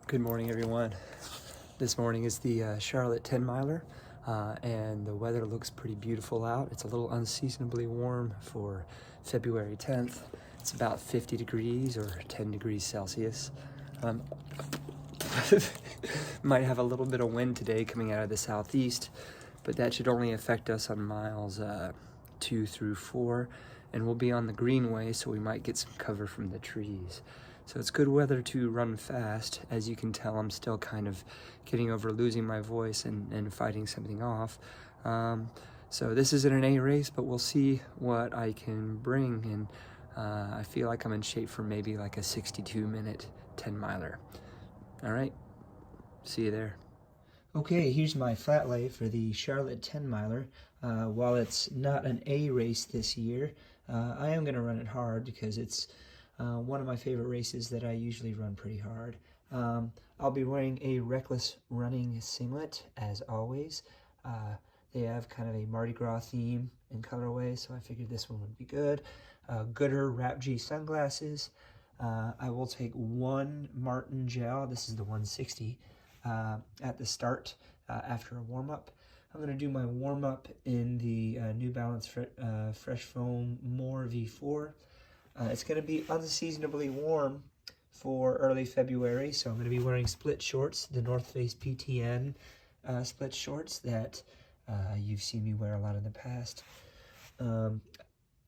Good morning, everyone. This morning is the Charlotte 10 miler, and the weather looks pretty beautiful out. It's a little unseasonably warm for February 10th. It's about 50 degrees or 10 degrees Celsius. Might have a little bit of wind today coming out of the southeast, but that should only affect us on miles 2 through 4, and we'll be on the greenway, so we might get some cover from the trees. So it's good weather to run fast. As you can tell, I'm still kind of getting over losing my voice and fighting something off. So this isn't an A race, but we'll see what I can bring. And I feel like I'm in shape for maybe like a 62-minute 10 miler. All right, see you there. Okay, here's my flat lay for the Charlotte 10 miler. While it's not an A race this year, I am gonna run it hard because it's one of my favorite races that I usually run pretty hard. I'll be wearing a Reckless running singlet as always. They have kind of a Mardi Gras theme and colorway, so I figured this one would be good. Gooder Wrap G sunglasses. I will take one Martin gel. This is the 160 at the start after a warm-up. I'm going to do my warm-up in the New Balance Fresh Foam More V4. It's going to be unseasonably warm for early February, so I'm going to be wearing split shorts, the North Face PTN split shorts that you've seen me wear a lot in the past.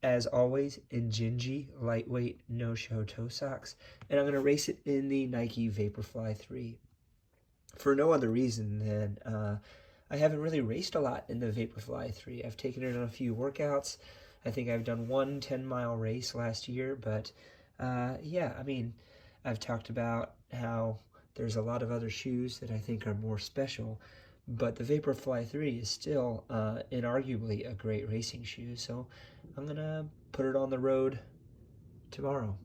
As always, Injinji lightweight no-show toe socks, and I'm going to race it in the Nike Vaporfly 3 for no other reason than I haven't really raced a lot in the Vaporfly 3. I've taken it on a few workouts. I think I've done one 10-mile race last year, but yeah, I mean, I've talked about how there's a lot of other shoes that I think are more special, but the Vaporfly 3 is still inarguably a great racing shoe, so I'm going to put it on the road tomorrow.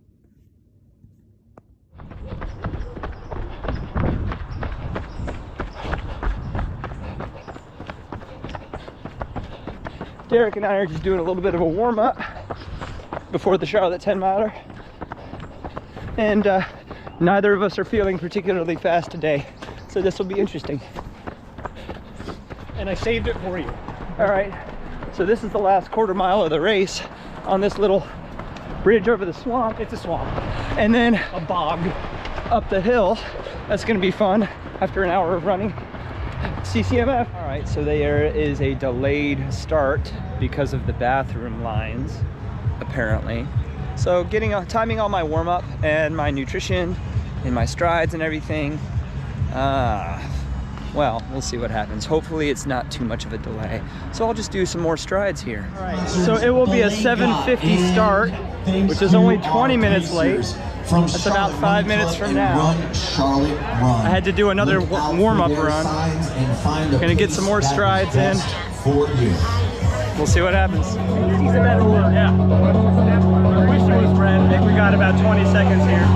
Derek and I are just doing a little bit of a warm-up before the Charlotte 10 miler, and neither of us are feeling particularly fast today, so this will be interesting. And I saved it for you. All right, so this is the last quarter mile of the race on this little bridge over the swamp. It's a swamp. And then a bog up the hill. That's gonna be fun after an hour of running. CCMF. All right, so there is a delayed start because of the bathroom lines, apparently. So timing all my warm-up and my nutrition and my strides and everything. Well, we'll see what happens. Hopefully it's not too much of a delay. So I'll just do some more strides here. All right, so it will be a 7:50 start, which is only 20 minutes late. That's about 5 minutes from now. I had to do another warm-up run. Gonna get some more strides in. We'll see what happens. He's a better word, yeah. I wish it was red. I think we got about 20 seconds here.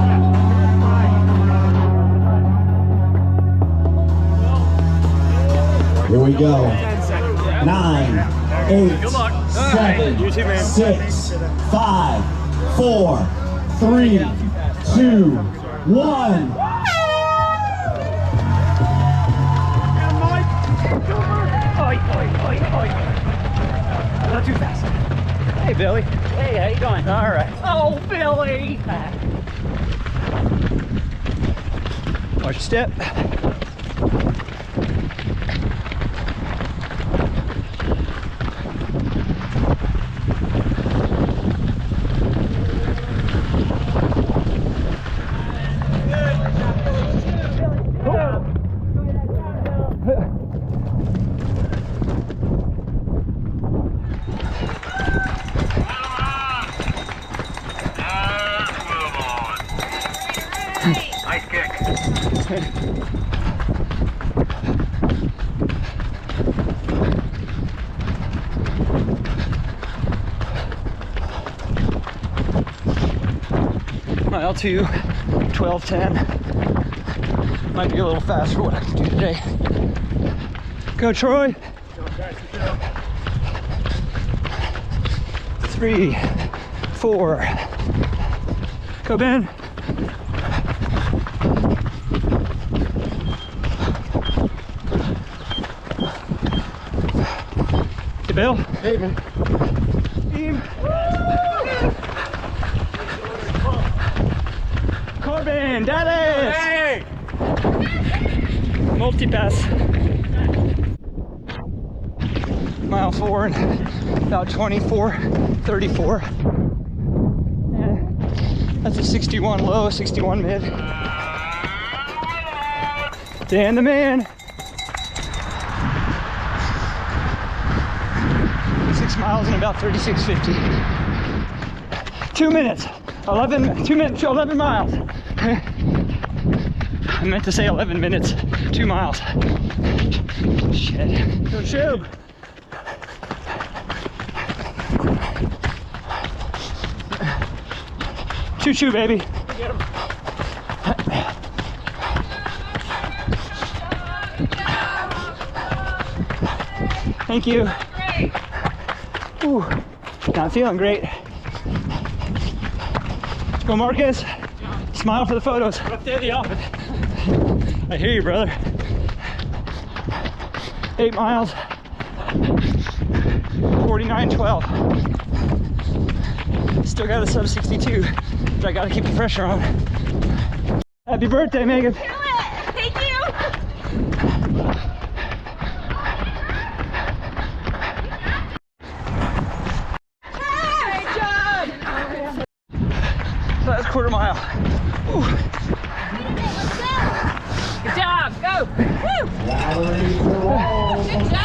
Here we go. 9, 8, 7, 6, 5, 4, 3, 2, 1. Not too fast. Hey, Billy. Hey, how you doing? All right. Oh, Billy! Watch your step. Nice kick. Mile 2, 12:10. Might be a little fast for what I can do today. Go, Troy. 3, 4. Go, Ben. Bill? Hey, man. Team. Corbin, Dallas. Hey! Multi-pass. Mile 4 and about 24:34. That's a 61 low, 61 mid. Dan the man. 6 miles in about 36:50. 2 minutes. 2 minutes, 11 miles. I meant to say 11 minutes, 2 miles. Shit. Go shoot. Choo-choo, baby. Get him. Thank you. Ooh, not feeling great. Go, Marcus. Smile for the photos. Up there, the office. I hear you, brother. 8 miles. 49:12. Still got a sub 62, but I gotta keep the pressure on. Happy birthday, Megan. Do it! Thank you! Great job! Last quarter mile. Ooh. Good job! Go! Woo! Good job!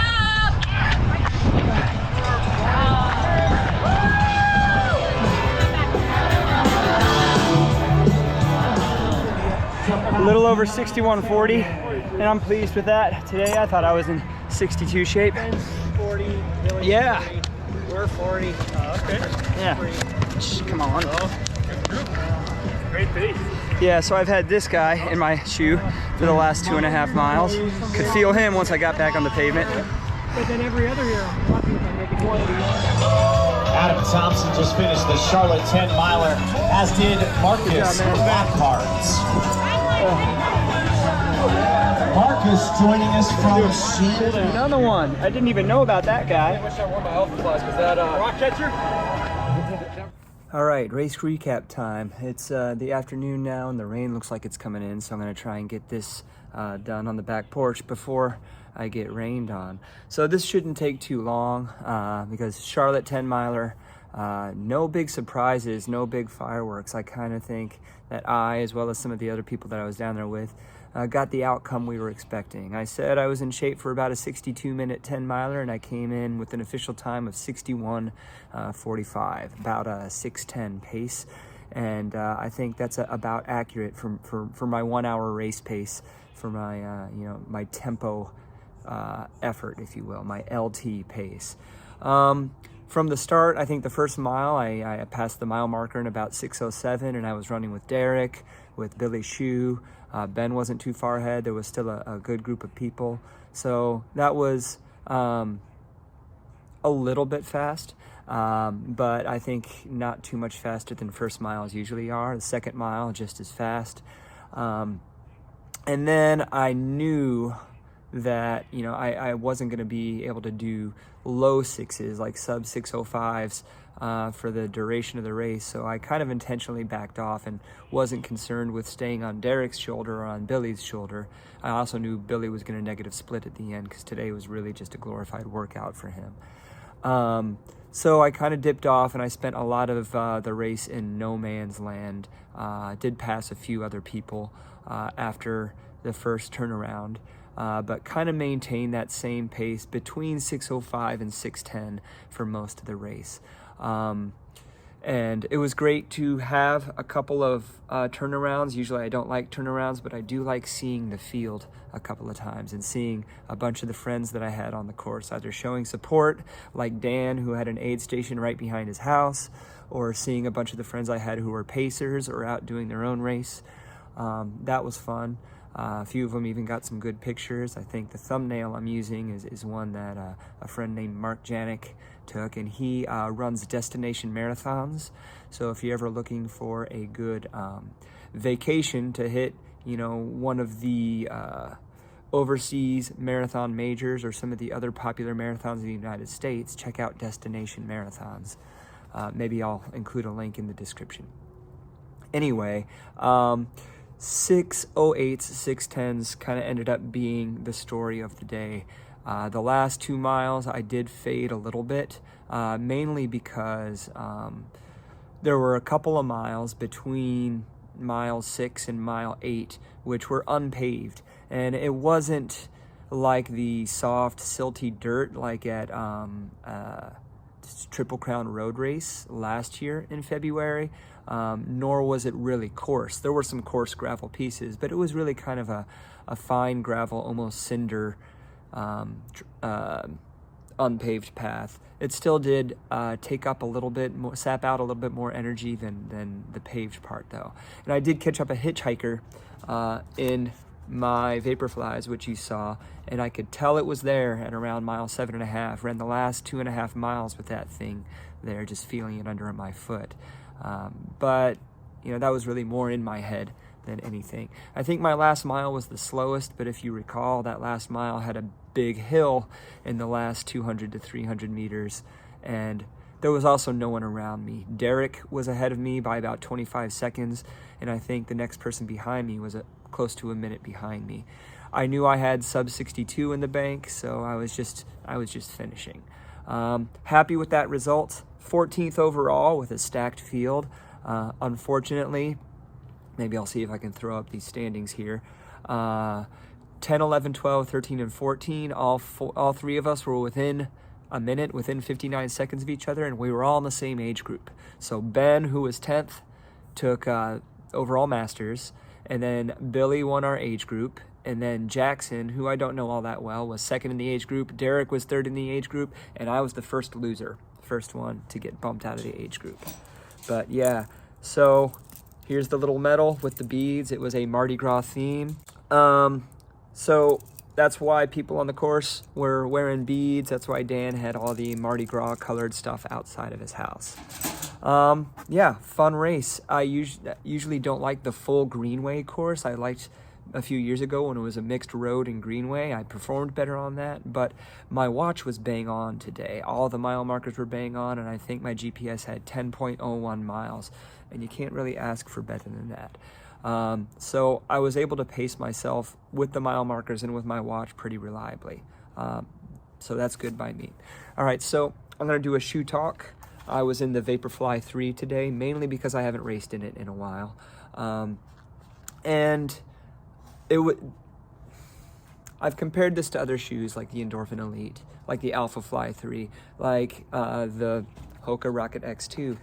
A little over 61:40, and I'm pleased with that. Today I thought I was in 62 shape. 40, Billy. Yeah. 40. We're 40. Okay. Yeah. Shh, come on. Great pace. Yeah, so I've had this guy in my shoe for the last 2.5 miles. Could feel him once I got back on the pavement. But then every other year, I'm talking about making 40. Adam Thompson just finished the Charlotte 10 miler, as did Marcus Lockhart. Marcus joining us from Sheep. Another one. I didn't even know about that guy. I wish I wore my health class because that rock catcher. All right, race recap time. It's the afternoon now, and the rain looks like it's coming in, so I'm going to try and get this done on the back porch before I get rained on. So this shouldn't take too long because Charlotte 10 miler, no big surprises, no big fireworks. I kind of think that I, as well as some of the other people that I was down there with, got the outcome we were expecting. I said I was in shape for about a 62-minute 10 miler, and I came in with an official time of 61:45, about a 6:10 pace. And I think that's about accurate for my 1 hour race pace, for my my tempo effort, if you will, my LT pace. From the start, I think the first mile, I passed the mile marker in about 6:07, and I was running with Derek, with Billy Shue. Ben wasn't too far ahead. There was still a good group of people. So that was a little bit fast, but I think not too much faster than first miles usually are. The second mile, just as fast. And then I knew that, I wasn't going to be able to do low sixes, like sub 6:05s, for the duration of the race. So I kind of intentionally backed off and wasn't concerned with staying on Derek's shoulder or on Billy's shoulder. I also knew Billy was going to negative split at the end because today was really just a glorified workout for him. So I kind of dipped off, and I spent a lot of the race in no man's land. Did pass a few other people after the first turnaround, but kind of maintained that same pace between 6:05 and 6:10 for most of the race. And it was great to have a couple of turnarounds. Usually I don't like turnarounds, but I do like seeing the field a couple of times and seeing a bunch of the friends that I had on the course, either showing support, like Dan, who had an aid station right behind his house, or seeing a bunch of the friends I had who were pacers or out doing their own race. That was fun. A few of them even got some good pictures. I think the thumbnail I'm using is one that a friend named Mark Janik took, and he runs destination marathons. So if you're ever looking for a good vacation to hit, one of the overseas marathon majors or some of the other popular marathons in the United States, check out Destination Marathons. Maybe I'll include a link in the description. Anyway, 6:08s, 6:10s kind of ended up being the story of the day. The last 2 miles I did fade a little bit, mainly because there were a couple of miles between mile 6 and mile 8 which were unpaved, and it wasn't like the soft silty dirt like at Triple Crown Road Race last year in February, nor was it really coarse. There were some coarse gravel pieces, but it was really kind of a fine gravel, almost cinder, unpaved path. It still did take up a little bit more, sap out a little bit more energy than the paved part though. And I did catch up a hitchhiker in my Vaporflies, which you saw, and I could tell it was there at around mile 7.5. Ran the last 2.5 miles with that thing there, just feeling it under my foot. But you know, that was really more in my head than anything. I think my last mile was the slowest, but if you recall, that last mile had a big hill in the last 200 to 300 meters, and there was also no one around me. Derek was ahead of me by about 25 seconds, and I think the next person behind me was close to a minute behind me. I knew I had sub 62 in the bank, so I was just finishing. Happy with that result. 14th overall with a stacked field. Unfortunately, maybe I'll see if I can throw up these standings here. 10, 11, 12, 13, and 14. All three of us were within a minute, within 59 seconds of each other, and we were all in the same age group. So Ben, who was 10th, took overall masters, and then Billy won our age group, and then Jackson, who I don't know all that well, was second in the age group. Derek was third in the age group, and I was the first loser, first one to get bumped out of the age group. But yeah, so here's the little medal with the beads. It was a Mardi Gras theme. So that's why people on the course were wearing beads. That's why Dan had all the Mardi Gras colored stuff outside of his house. Yeah, fun race. I usually don't like the full greenway course. I liked a few years ago when it was a mixed road and greenway. I performed better on that, but my watch was bang on today. All the mile markers were bang on, and I think my GPS had 10.01 miles, and you can't really ask for better than that. So I was able to pace myself with the mile markers and with my watch pretty reliably. So that's good by me. All right, so I'm gonna do a shoe talk. I was in the Vaporfly 3 today, mainly because I haven't raced in it in a while. And I've compared this to other shoes like the Endorphin Elite, like the Alpha Fly 3, like the Hoka Rocket X2,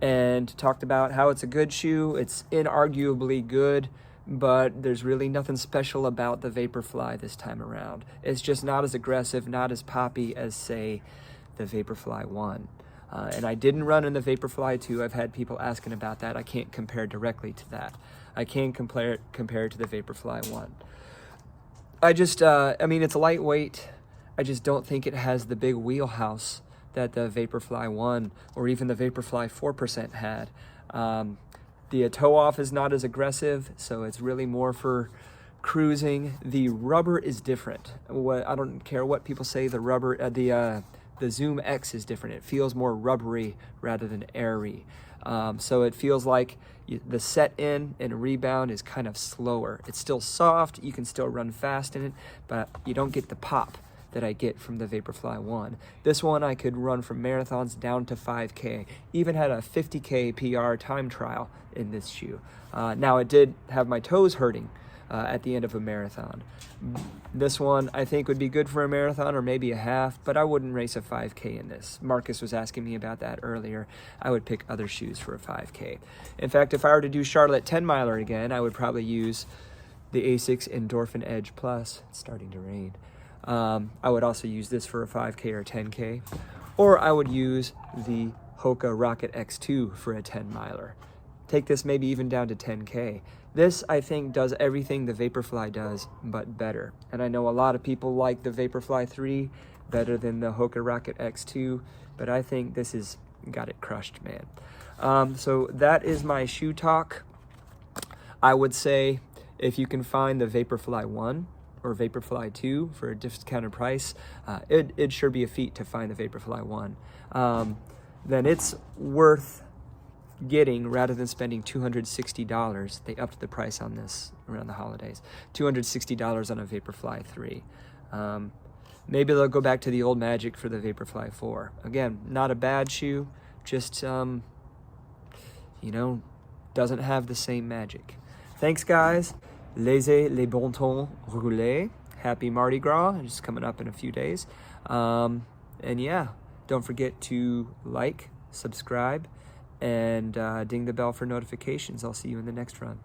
and talked about how it's a good shoe. It's inarguably good, but there's really nothing special about the Vaporfly this time around. It's just not as aggressive, not as poppy as, say, the Vaporfly 1. And I didn't run in the Vaporfly 2. I've had people asking about that. I can't compare directly to that. I can compare it to the Vaporfly 1. I mean, it's lightweight. I just don't think it has the big wheelhouse that the Vaporfly 1 or even the Vaporfly 4% had. The toe off is not as aggressive, so it's really more for cruising. The rubber is different. I don't care what people say. The rubber, the Zoom X is different. It feels more rubbery rather than airy. So it feels like the set in and rebound is kind of slower. It's still soft. You can still run fast in it, but you don't get the pop that I get from the Vaporfly 1. This one I could run from marathons down to 5K. Even had a 50K PR time trial in this shoe. Now it did have my toes hurting at the end of a marathon. This one I think would be good for a marathon or maybe a half, but I wouldn't race a 5K in this. Marcus was asking me about that earlier. I would pick other shoes for a 5K. In fact, if I were to do Charlotte 10 miler again, I would probably use the Asics Endorphin Edge Plus. It's starting to rain. I would also use this for a 5K or 10K, or I would use the Hoka Rocket X2 for a 10 miler. Take this maybe even down to 10K. This, I think, does everything the Vaporfly does, but better. And I know a lot of people like the Vaporfly 3 better than the Hoka Rocket X2, but I think this has got it crushed, man. So that is my shoe talk. I would say if you can find the Vaporfly 1, or Vaporfly 2 for a discounted price, it'd sure be a feat to find the Vaporfly 1. Then it's worth getting rather than spending $260. They upped the price on this around the holidays. $260 on a Vaporfly 3. Maybe they'll go back to the old magic for the Vaporfly 4. Again, not a bad shoe, just, you know, doesn't have the same magic. Thanks, guys. Laissez, les bon temps rouler. Happy Mardi Gras, just coming up in a few days. And yeah, don't forget to like, subscribe, and ding the bell for notifications. I'll see you in the next run.